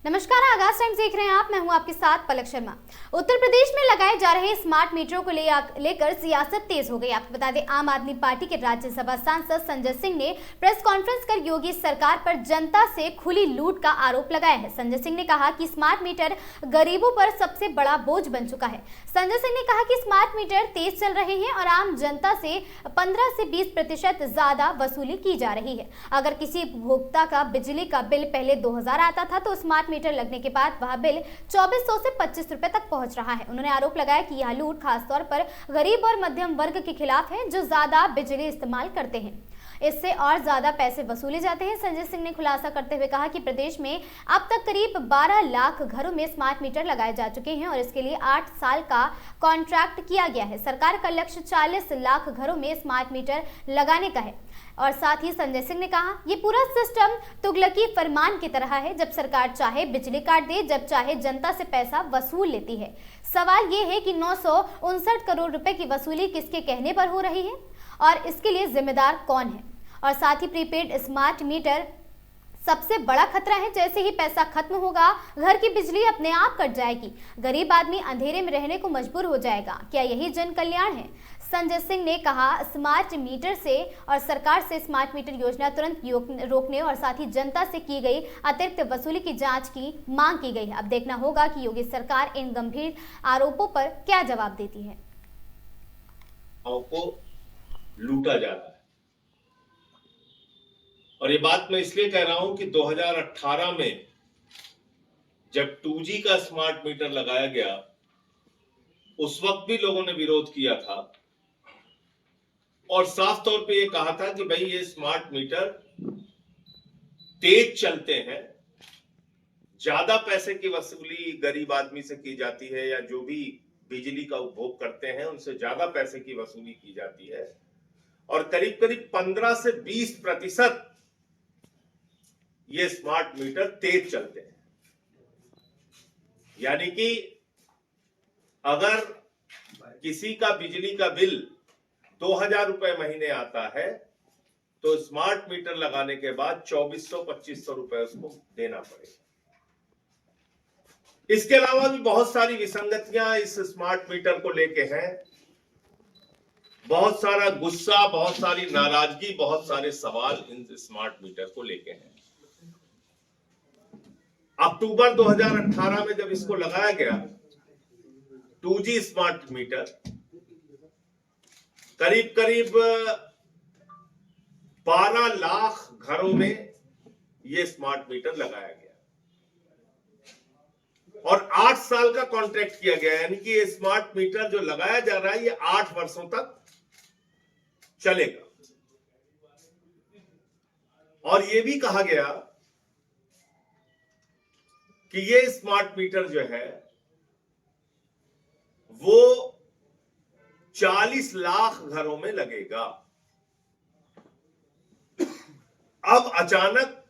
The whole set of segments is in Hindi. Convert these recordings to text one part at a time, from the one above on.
नमस्कार, आगाज टाइम्स देख रहे हैं आप। मैं हूं आपके साथ पलक शर्मा। उत्तर प्रदेश में लगाए जा रहे स्मार्ट मीटरों को लेकर सियासत तेज हो गई। आपको बता दें, आम आदमी पार्टी के राज्यसभा सांसद संजय सिंह ने प्रेस कॉन्फ्रेंस कर योगी सरकार पर जनता से खुली लूट का आरोप लगाया है। संजय सिंह ने कहा कि स्मार्ट मीटर गरीबों पर सबसे बड़ा बोझ बन चुका है। संजय सिंह ने कहा कि स्मार्ट मीटर तेज चल रहे हैं और आम जनता से 15 से 20% ज्यादा वसूली की जा रही है। अगर किसी उपभोक्ता का बिजली का बिल पहले 2000 आता था तो स्मार्ट मीटर लगने के बाद वह बिल 2400 से 25 रुपए तक पहुंच रहा है। उन्होंने आरोप लगाया कि यह लूट खासतौर पर गरीब और मध्यम वर्ग के खिलाफ है, जो ज्यादा बिजली इस्तेमाल करते हैं। इससे और ज्यादा पैसे वसूले जाते हैं। संजय सिंह ने खुलासा करते हुए कहा कि प्रदेश में अब तक करीब 12 लाख घरों में स्मार्ट मीटर लगाए जा चुके हैं और इसके लिए 8 साल का कॉन्ट्रैक्ट किया गया है। सरकार का लक्ष्य 40 लाख घरों में स्मार्ट मीटर लगाने का है। और साथ ही संजय सिंह ने कहा, ये पूरा सिस्टम तुगलकी फरमान की तरह है। जब सरकार चाहे बिजली काट दे, जब चाहे जनता से पैसा वसूल लेती है। सवाल ये है कि 959 करोड़ रुपए की वसूली किसके कहने पर हो रही है और इसके लिए जिम्मेदार कौन है। और साथ ही प्रीपेड स्मार्ट मीटर सबसे बड़ा खतरा है। जैसे ही पैसा खत्म होगा, घर की बिजली अपने आप कट जाएगी, गरीब आदमी अंधेरे में रहने को मजबूर हो जाएगा। क्या यही जन कल्याण है? संजय सिंह ने कहा, स्मार्ट मीटर से और सरकार से स्मार्ट मीटर योजना तुरंत रोकने और साथ ही जनता से की गई अतिरिक्त वसूली की जांच की मांग की गई है। अब देखना होगा कि योगी सरकार इन गंभीर आरोपों पर क्या जवाब देती है। को लूटा जा रहा है और ये बात मैं इसलिए कह रहा हूं कि 2018 में जब 2G का स्मार्ट मीटर लगाया गया, उस वक्त भी लोगों ने विरोध किया था और साफ तौर पे ये कहा था कि भाई ये स्मार्ट मीटर तेज चलते हैं, ज्यादा पैसे की वसूली गरीब आदमी से की जाती है या जो भी बिजली का उपभोग करते हैं उनसे ज्यादा पैसे की वसूली की जाती है और करीब करीब 15 से 20% ये स्मार्ट मीटर तेज चलते हैं। यानी कि अगर किसी का बिजली का बिल 2000 रुपए महीने आता है तो स्मार्ट मीटर लगाने के बाद 2400-2500 रुपए उसको देना पड़ेगा। इसके अलावा भी बहुत सारी विसंगतियां इस स्मार्ट मीटर को लेके हैं। बहुत सारा गुस्सा, बहुत सारी नाराजगी, बहुत सारे सवाल इन स्मार्ट मीटर को लेके हैं। अक्टूबर 2018 में जब इसको लगाया गया 2G स्मार्ट मीटर, करीब करीब 12 लाख घरों में यह स्मार्ट मीटर लगाया गया और 8 साल का कॉन्ट्रैक्ट किया गया। यानी कि ये स्मार्ट मीटर जो लगाया जा रहा है ये 8 वर्षों तक चलेगा। और यह भी कहा गया कि ये स्मार्ट मीटर जो है वो 40 लाख घरों में लगेगा। अब अचानक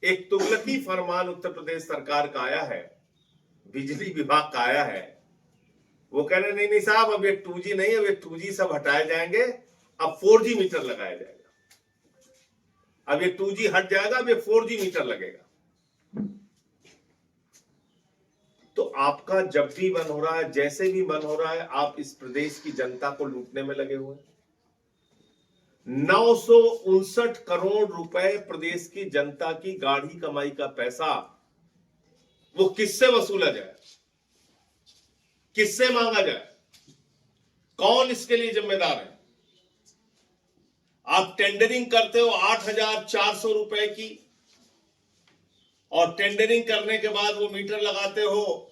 एक तुगलकी फरमान उत्तर प्रदेश सरकार का आया है, बिजली विभाग का आया है। वो कह रहे नहीं साहब, अब ये 2G नहीं, अब ये 2G सब हटाए जाएंगे, अब 4G मीटर लगाया जाएगा। अब ये 2G हट जाएगा, अब ये 4G मीटर लगेगा। तो आपका जब भी मन हो रहा है, जैसे भी मन हो रहा है, आप इस प्रदेश की जनता को लूटने में लगे हुए हैं। 959 करोड़ रुपए प्रदेश की जनता की गाढ़ी कमाई का पैसा वो किससे वसूला जाए, किससे मांगा जाए, कौन इसके लिए जिम्मेदार है? आप टेंडरिंग करते हो 8400 रुपए की और टेंडरिंग करने के बाद वो मीटर लगाते हो,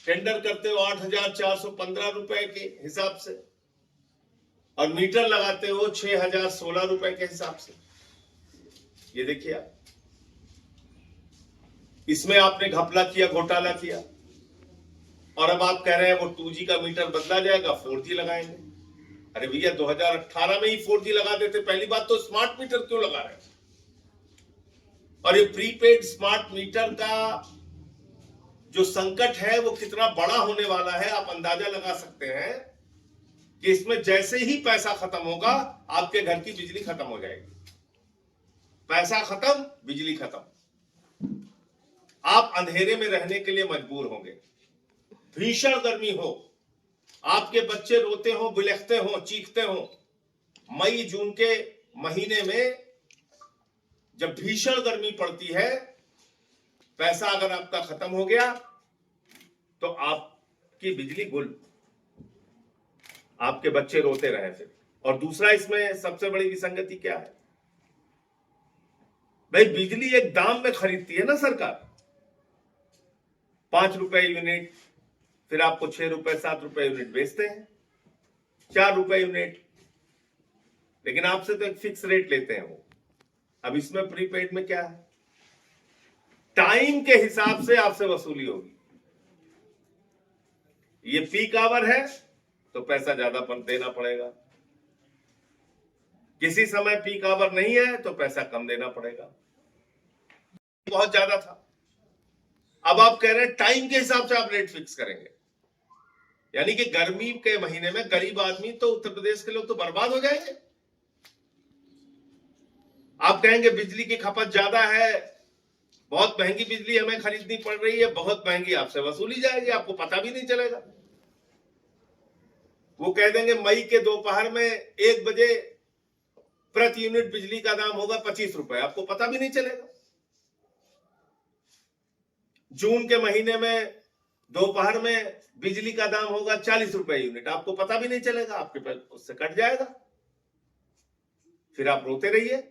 टेंडर करते हो 8415 रुपए के हिसाब से और मीटर लगाते हो 6016 रुपए के हिसाब से। ये देखिए आप, इसमें आपने घपला किया, घोटाला किया और अब आप कह रहे हैं वो 2G का मीटर बदला जाएगा, 4G लगाएंगे। अरे भैया, 2018 में ही 4G लगा देते। पहली बात तो स्मार्ट मीटर क्यों लगा रहे हैं? और ये प्रीपेड स्मार्ट मीटर का जो संकट है वो कितना बड़ा होने वाला है, आप अंदाजा लगा सकते हैं कि इसमें जैसे ही पैसा खत्म होगा आपके घर की बिजली खत्म हो जाएगी। पैसा खत्म, बिजली खत्म। आप अंधेरे में रहने के लिए मजबूर होंगे। भीषण गर्मी हो, आपके बच्चे रोते हो, बिलखते हो, चीखते हो। मई जून के महीने में जब भीषण गर्मी पड़ती है, पैसा अगर आपका खत्म हो गया तो आपकी बिजली गुल, आपके बच्चे रोते रहे फिर। और दूसरा इसमें सबसे बड़ी विसंगति क्या है, भाई बिजली एक दाम में खरीदती है ना सरकार, 5 रुपए यूनिट, फिर आपको 6 रुपए 7 रुपए यूनिट बेचते हैं, 4 रुपए यूनिट, लेकिन आपसे तो एक फिक्स रेट लेते हैं वो। अब इसमें प्रीपेड में क्या है, टाइम के हिसाब से आपसे वसूली होगी। ये पीक आवर है तो पैसा ज्यादा देना पड़ेगा, किसी समय पीक आवर नहीं है तो पैसा कम देना पड़ेगा। बहुत ज्यादा था, अब आप कह रहे हैं टाइम के हिसाब से आप रेट फिक्स करेंगे, यानी कि गर्मी के महीने में गरीब आदमी तो उत्तर प्रदेश के लोग तो बर्बाद हो जाएंगे। आप कहेंगे बिजली की खपत ज्यादा है, बहुत महंगी बिजली हमें खरीदनी पड़ रही है, बहुत महंगी आपसे वसूली जाएगी, आपको पता भी नहीं चलेगा। वो कह देंगे मई के दोपहर में 1 बजे प्रति यूनिट बिजली का दाम होगा 25 रुपए, आपको पता भी नहीं चलेगा। जून के महीने में दोपहर में बिजली का दाम होगा 40 रुपए यूनिट, आपको पता भी नहीं चलेगा, आपके पास उससे कट जाएगा, फिर आप रोते रहिए,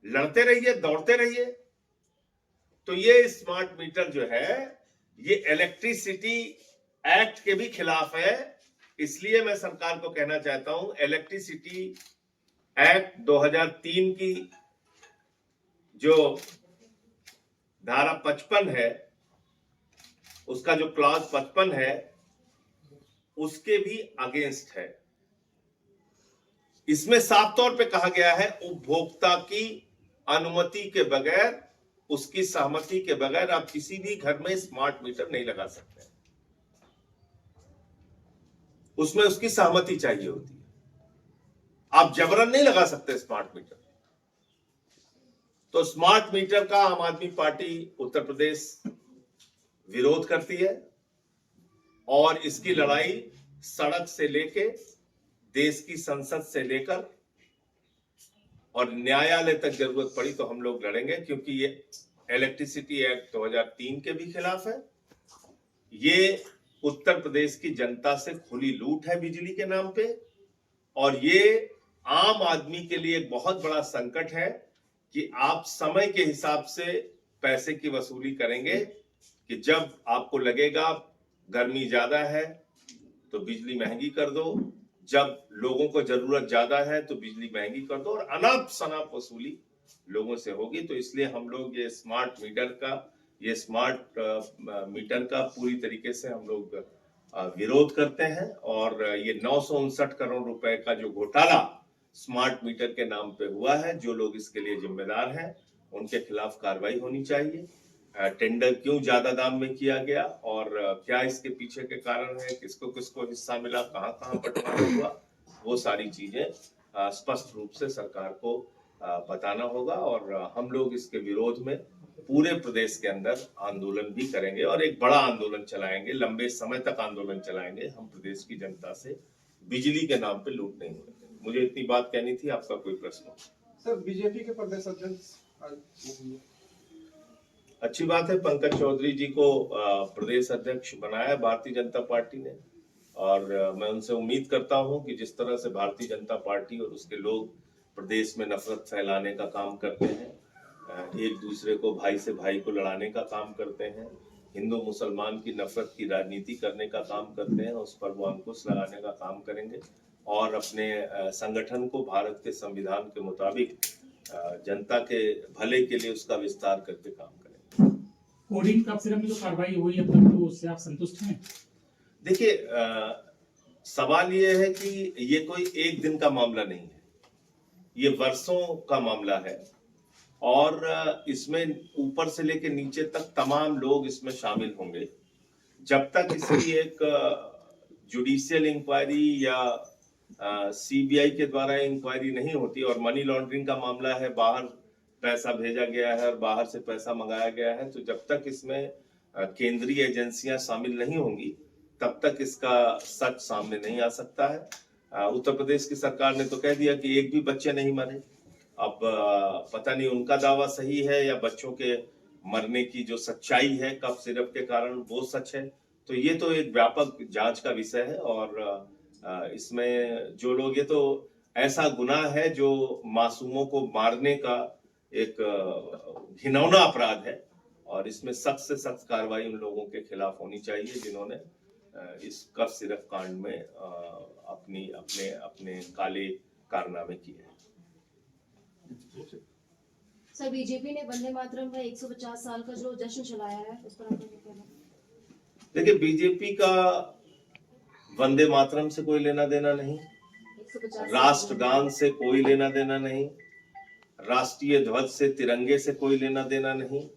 लड़ते रहिए, दौड़ते रहिए। तो ये स्मार्ट मीटर जो है ये इलेक्ट्रिसिटी एक्ट के भी खिलाफ है। इसलिए मैं सरकार को कहना चाहता हूं, इलेक्ट्रिसिटी एक्ट 2003 की जो धारा 55 है, उसका जो क्लॉज 55 है, उसके भी अगेंस्ट है। इसमें साफ तौर पे कहा गया है उपभोक्ता की अनुमति के बगैर, उसकी सहमति के बगैर आप किसी भी घर में स्मार्ट मीटर नहीं लगा सकते, उसमें उसकी सहमति चाहिए होती है। आप जबरन नहीं लगा सकते स्मार्ट मीटर। तो स्मार्ट मीटर का आम आदमी पार्टी उत्तर प्रदेश विरोध करती है और इसकी लड़ाई सड़क से लेके देश की संसद से लेकर और न्यायालय तक जरूरत पड़ी तो हम लोग लड़ेंगे, क्योंकि ये इलेक्ट्रिसिटी एक्ट 2003 के भी खिलाफ है। ये उत्तर प्रदेश की जनता से खुली लूट है बिजली के नाम पे, और ये आम आदमी के लिए एक बहुत बड़ा संकट है कि आप समय के हिसाब से पैसे की वसूली करेंगे कि जब आपको लगेगा गर्मी ज्यादा है तो बिजली महंगी कर दो, जब लोगों को जरूरत ज्यादा है तो बिजली महंगी कर दो, और अनाप शनाप वसूली लोगों से होगी। तो इसलिए हम लोग ये स्मार्ट मीटर का पूरी तरीके से हम लोग विरोध करते हैं। और ये 959 करोड़ रुपए का जो घोटाला स्मार्ट मीटर के नाम पे हुआ है, जो लोग इसके लिए जिम्मेदार हैं उनके खिलाफ कार्रवाई होनी चाहिए। टेंडर क्यों ज्यादा दाम में किया गया और क्या इसके पीछे के कारण है, किसको किसको हिस्सा मिला, कहां कहां बंटवारा हुआ, वो सारी चीजें स्पष्ट रूप से सरकार को बताना होगा। और हम लोग इसके विरोध में पूरे प्रदेश के अंदर आंदोलन भी करेंगे और एक बड़ा आंदोलन चलाएंगे, लंबे समय तक आंदोलन चलाएंगे। हम प्रदेश की जनता से बिजली के नाम पे लूट नहीं होने देंगे। मुझे इतनी बात कहनी थी। आपका कोई प्रश्न? सर, बीजेपी के प्रदेश अध्यक्ष अच्छी बात है, पंकज चौधरी जी को प्रदेश अध्यक्ष बनाया भारतीय जनता पार्टी ने, और मैं उनसे उम्मीद करता हूं कि जिस तरह से भारतीय जनता पार्टी और उसके लोग प्रदेश में नफरत फैलाने का काम करते हैं, एक दूसरे को भाई से भाई को लड़ाने का काम करते हैं, हिंदू मुसलमान की नफरत की राजनीति करने का काम करते हैं, उस पर वो अंकुश लगाने का काम करेंगे और अपने संगठन को भारत के संविधान के मुताबिक जनता के भले के लिए उसका विस्तार करके काम करेंगे। कोडिंग तबसरे में जो कार्रवाई हुई है अब तक, तो उससे आप संतुष्ट हैं? देखिए, सवाल ये है कि ये कोई एक दिन का मामला नहीं है, ये वर्षों का मामला है और इसमें ऊपर से लेकर नीचे तक तमाम लोग इसमें शामिल होंगे। जब तक इसकी एक जुडिशियल इंक्वायरी या सीबीआई के द्वारा इंक्वायरी नहीं होती, और मनी लॉन्ड्रिंग का मामला है, बाहर पैसा भेजा गया है और बाहर से पैसा मंगाया गया है, तो जब तक इसमें केंद्रीय एजेंसियां शामिल नहीं होंगी तब तक इसका सच सामने नहीं आ सकता है। उत्तर प्रदेश की सरकार ने तो कह दिया कि एक भी बच्चे नहीं मरे। अब पता नहीं उनका दावा सही है या बच्चों के मरने की जो सच्चाई है कफ सिरप के कारण वो सच है। तो ये तो एक व्यापक जांच का विषय है और इसमें जो लोग, ये तो ऐसा गुनाह है जो मासूमों को मारने का एक घिनौना अपराध है और इसमें सख्त से सख्त कार्रवाई उन लोगों के खिलाफ होनी चाहिए जिन्होंने इस कफ सिरप कांड में अपने काले कारनामे किए हैं। सर, बीजेपी ने वंदे मातरम का 150 साल का जो जश्न चलाया है उस पर आपका क्या कहना है? देखिए, बीजेपी का वंदे मातरम से कोई लेना देना नहीं, 150 राष्ट्रगान से कोई लेना देना नहीं, राष्ट्रीय ध्वज से तिरंगे से कोई लेना देना नहीं,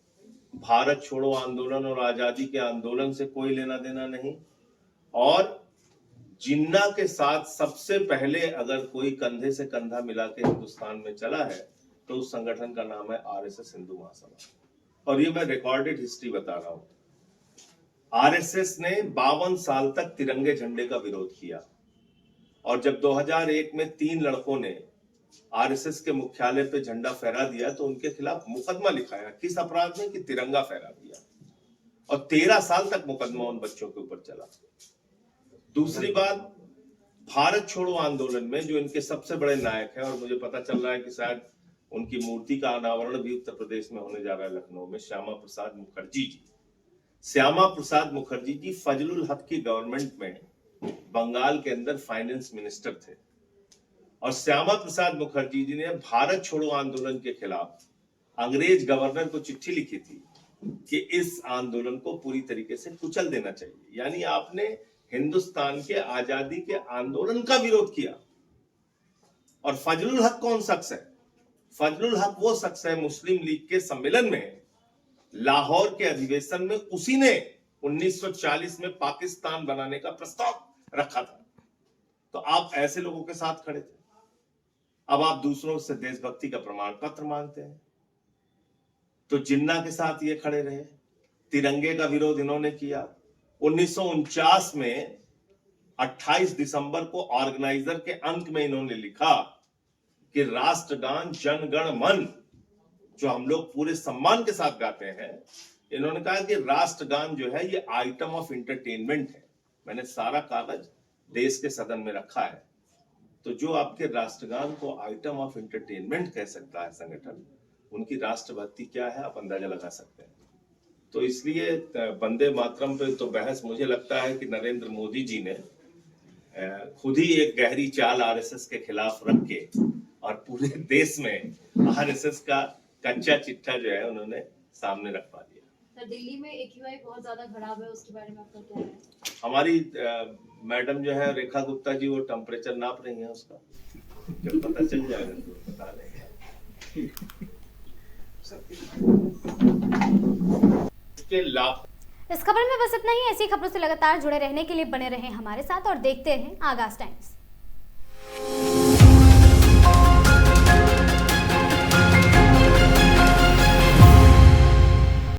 भारत छोड़ो आंदोलन और आजादी के आंदोलन से कोई लेना देना नहीं। और जिन्ना के साथ सबसे पहले अगर कोई कंधे से कंधा मिला के हिंदुस्तान में चला है तो उस संगठन का नाम है आरएसएस हिंदू महासभा। और ये मैं रिकॉर्डेड हिस्ट्री बता रहा हूं। आरएसएस ने 52 साल तक तिरंगे झंडे का विरोध किया और जब 2001 में 3 लड़कों ने आरएसएस के मुख्यालय पे झंडा फहरा दिया तो उनके खिलाफ मुकदमा लिखाया। किस अपराध में? कि तिरंगा फहरा दिया। और 13 साल तक मुकदमा उन बच्चों के ऊपर चला। दूसरी बात, भारत छोड़ो आंदोलन में जो इनके सबसे बड़े नायक हैं, और मुझे पता चल रहा है कि शायद उनकी मूर्ति का अनावरण भी उत्तर प्रदेश में होने जा रहा है, लखनऊ में, श्यामा प्रसाद मुखर्जी जी। श्यामा प्रसाद मुखर्जी जी फजलुल हक की गवर्नमेंट में बंगाल के अंदर फाइनेंस मिनिस्टर थे और श्यामा प्रसाद मुखर्जी जी ने भारत छोड़ो आंदोलन के खिलाफ अंग्रेज गवर्नर को चिट्ठी लिखी थी कि इस आंदोलन को पूरी तरीके से कुचल देना चाहिए। यानी आपने हिंदुस्तान के आजादी के आंदोलन का विरोध किया। और फजलुल हक कौन शख्स है? फजलुल हक वो शख्स है, मुस्लिम लीग के सम्मेलन में, लाहौर के अधिवेशन में उसी ने 1940 में पाकिस्तान बनाने का प्रस्ताव रखा था। तो आप ऐसे लोगों के साथ खड़े थे। अब आप दूसरों से देशभक्ति का प्रमाण पत्र मांगते हैं। तो जिन्ना के साथ ये खड़े रहे, तिरंगे का विरोध इन्होंने किया। 1949 में 28 दिसंबर को ऑर्गेनाइजर के अंक में इन्होंने लिखा कि राष्ट्रगान जन गण मन, जो हम लोग पूरे सम्मान के साथ गाते हैं, इन्होंने कहा कि राष्ट्रगान जो है ये आइटम ऑफ इंटरटेनमेंट है। मैंने सारा कागज देश के सदन में रखा है। तो जो आपके राष्ट्रगान को आइटम ऑफ इंटरटेनमेंट कह सकता है संगठन, उनकी राष्ट्रभक्ति क्या है आप अंदाजा लगा सकते हैं। तो इसलिए वंदे मातरम पे तो बहस, मुझे लगता है कि नरेंद्र मोदी जी ने खुद ही एक गहरी चाल आरएसएस के खिलाफ रख के और पूरे देश में आरएसएस का कच्चा चिट्ठा जो है उन्होंने सामने रखवा दिया। सर, दिल्ली में AQI बहुत ज्यादा खराब है, उसके बारे में आपका क्या है? हमारी मैडम जो है रेखा गुप्ता जी, वो टेम्परेचर नाप रही है उसका। जब पता चल जाएगा तो बता देंगे। इस खबर में बस इतना ही। ऐसी खबरों से लगातार जुड़े रहने के लिए बने रहें हमारे साथ और देखते रहें आगाज टाइम्स।